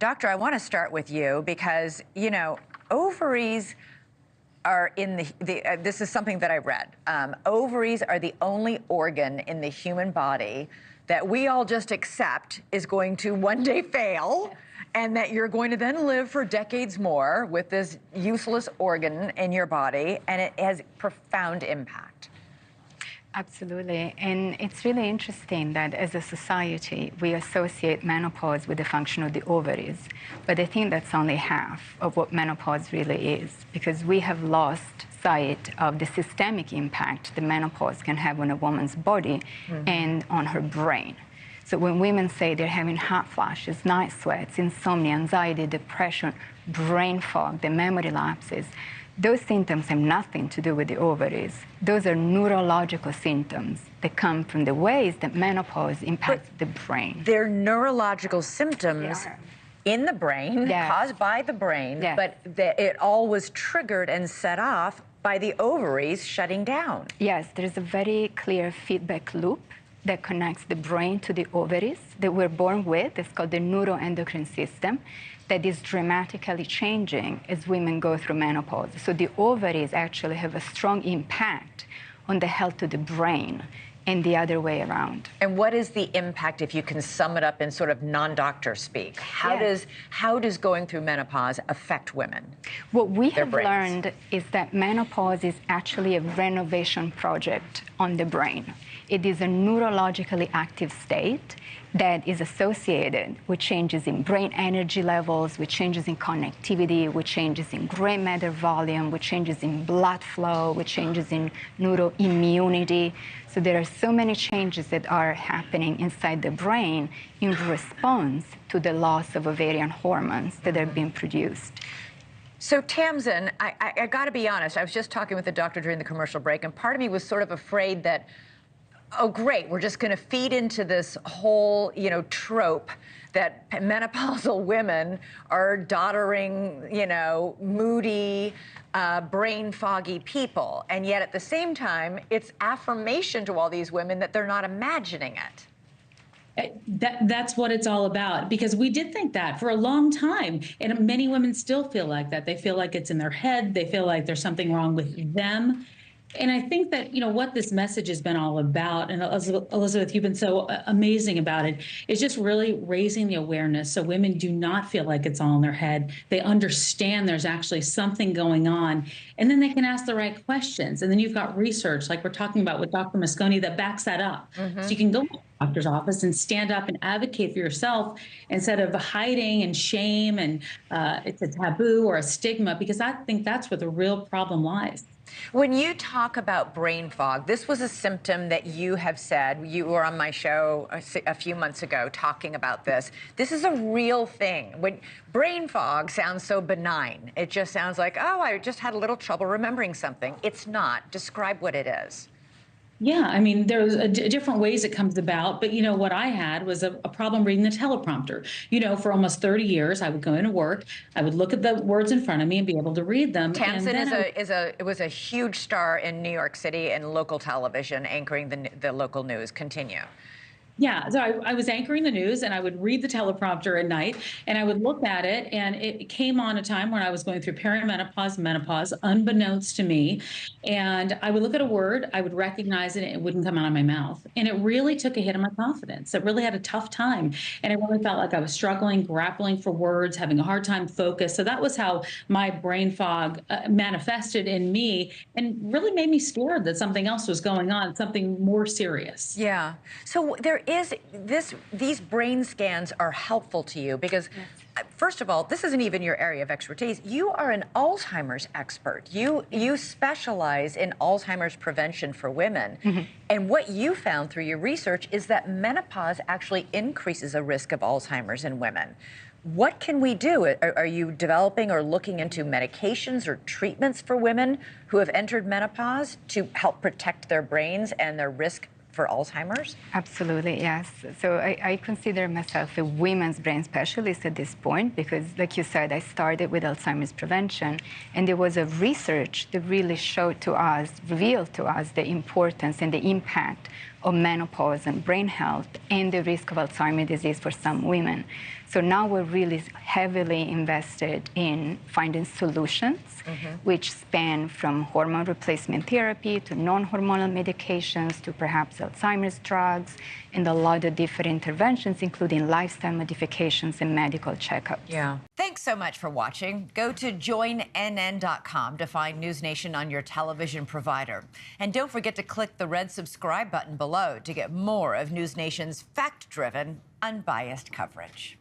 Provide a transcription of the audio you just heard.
Doctor, I want to start with you because, you know, ovaries are in this is something that I read. Ovaries are the only organ in the human body that we all just accept is going to one day fail, and that you're going to then live for decades more with this useless organ in your body, and it has profound impact. Absolutely. And it's really interesting that as a society, we associate menopause with the function of the ovaries. But I think that's only half of what menopause really is, because we have lost sight of the systemic impact the menopause can have on a woman's body and on her brain. So when women say they're having hot flashes, night sweats, insomnia, anxiety, depression, brain fog, the memory lapses, those symptoms have nothing to do with the ovaries. Those are neurological symptoms that come from the ways that menopause impacts the brain. They're neurological symptoms in the brain, caused by the brain, but it all was triggered and set off by the ovaries shutting down. Yes, there's a very clear feedback loop that connects the brain to the ovaries that we're born with. It's called the neuroendocrine system, that is dramatically changing as women go through menopause. So the ovaries actually have a strong impact on the health of the brain and the other way around. And what is the impact, if you can sum it up in sort of non-doctor speak? How does going through menopause affect women? What we have learned is that menopause is actually a renovation project on the brain. It is a neurologically active state that is associated with changes in brain energy levels, with changes in connectivity, with changes in gray matter volume, with changes in blood flow, with changes in neuroimmunity. So there are so many changes that are happening inside the brain in response to the loss of ovarian hormones that are being produced. So Tamsen, I got to be honest, I was just talking with the doctor during the commercial break, and part of me was sort of afraid that, oh, great, we're just going to feed into this whole, you know, trope that menopausal women are doddering, you know, moody, brain foggy people. And yet at the same time, it's affirmation to all these women that they're not imagining it. That's what it's all about, because we did think that for a long time, and many women still feel like that. They feel like it's in their head. They feel like there's something wrong with them. And I think that, you know, what this message has been all about, and Elizabeth, you've been so amazing about it, is just really raising the awareness so women do not feel like it's all in their head. They understand there's actually something going on, and then they can ask the right questions. And then you've got research, like we're talking about with Dr. Mosconi, that backs that up. So you can go to the doctor's office and stand up and advocate for yourself instead of hiding and shame and it's a taboo or a stigma, because I think that's where the real problem lies. When you talk about brain fog, this was a symptom that you have said, you were on my show a few months ago talking about this. This is a real thing. When brain fog sounds so benign, it just sounds like, oh, I just had a little trouble remembering something. It's not. Describe what it is. Yeah, I mean, there's different ways it comes about, but you know, what I had was a problem reading the teleprompter. You know, for almost 30 years, I would go into work, I would look at the words in front of me and be able to read them. Tamsen was a huge star in New York City and local television, anchoring the local news. Continue. Yeah, so I was anchoring the news, and I would read the teleprompter at night, and I would look at it, and it came on a time when I was going through perimenopause, menopause, unbeknownst to me, and I would look at a word, I would recognize it, and it wouldn't come out of my mouth, and it really took a hit on my confidence. It really had a tough time, and I really felt like I was struggling, grappling for words, having a hard time focus. So that was how my brain fog manifested in me, and really made me scared that something else was going on, something more serious. Yeah. So these brain scans are helpful to you because, first of all, this isn't even your area of expertise. You are an Alzheimer's expert. You specialize in Alzheimer's prevention for women. And what you found through your research is that menopause actually increases a risk of Alzheimer's in women. What can we do? Are you developing or looking into medications or treatments for women who have entered menopause to help protect their brains and their risk for Alzheimer's? Absolutely, yes. So I consider myself a women's brain specialist at this point because, like you said, I started with Alzheimer's prevention, and there was a research that really showed to us, revealed to us the importance and the impact of menopause and brain health and the risk of Alzheimer's disease for some women. So now we're really heavily invested in finding solutions, which span from hormone replacement therapy to non-hormonal medications to perhaps Alzheimer's drugs, and a lot of different interventions, including lifestyle modifications and medical checkups. Yeah. Thanks so much for watching. Go to joinnn.com to find News Nation on your television provider. And don't forget to click the red subscribe button below to get more of News Nation's fact-driven, unbiased coverage.